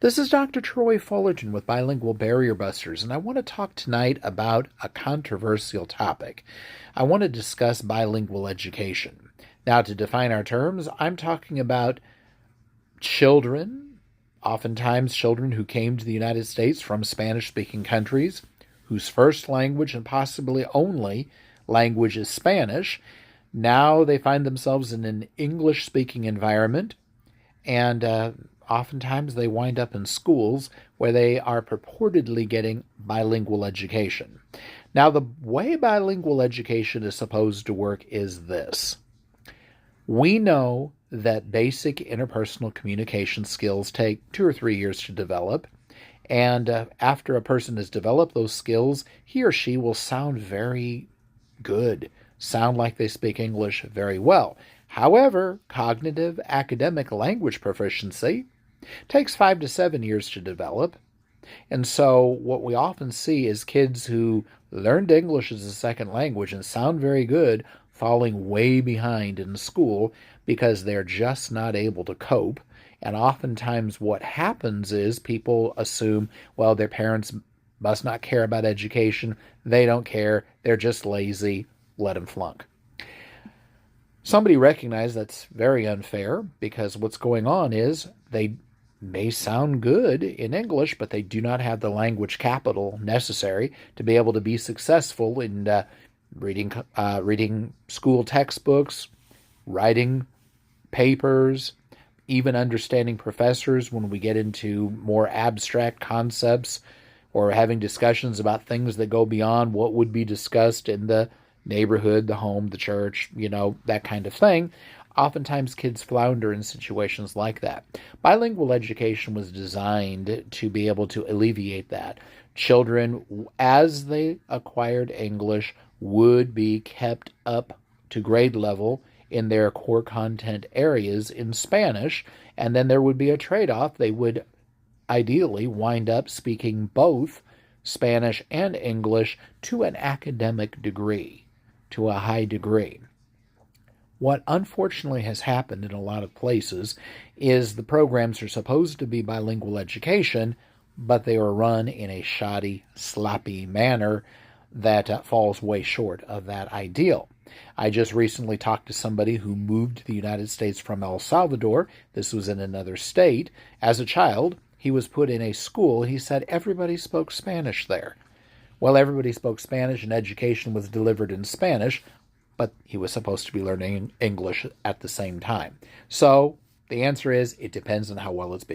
This is Dr. Troy Fullerton with Bilingual Barrier Busters, and I want to talk tonight about a controversial topic. I want to discuss bilingual education. Now, to define our terms, I'm talking about children, oftentimes children who came to the United States from Spanish-speaking countries, whose first language and possibly only language is Spanish. Now they find themselves in an English-speaking environment, and oftentimes they wind up in schools where they are purportedly getting bilingual education. Now, the way bilingual education is supposed to work is this. We know that basic interpersonal communication skills take 2 or 3 years to develop, and after a person has developed those skills, he or she will sound very good, sound like they speak English very well. However, cognitive academic language proficiency takes 5 to 7 years to develop. And so what we often see is kids who learned English as a second language and sound very good falling way behind in school because they're just not able to cope. And oftentimes what happens is people assume, well, their parents must not care about education. They don't care. They're just lazy. Let them flunk. Somebody recognized that's very unfair because what's going on is they may sound good in English, but they do not have the language capital necessary to be able to be successful in reading school textbooks, writing papers, even understanding professors when we get into more abstract concepts or having discussions about things that go beyond what would be discussed in the neighborhood, the home, the church, that kind of thing. Oftentimes kids flounder in situations like that. Bilingual education was designed to be able to alleviate that. Children, as they acquired English, would be kept up to grade level in their core content areas in Spanish, and then there would be a trade-off. They would ideally wind up speaking both Spanish and English to an academic degree, to a high degree. What unfortunately has happened in a lot of places is the programs are supposed to be bilingual education, but they are run in a shoddy, sloppy manner that falls way short of that ideal. I just recently talked to somebody who moved to the United States from El Salvador. This was in another state. As a child, he was put in a school. He said everybody spoke Spanish there. Well, everybody spoke Spanish and education was delivered in Spanish, but he was supposed to be learning English at the same time. So the answer is it depends on how well it's being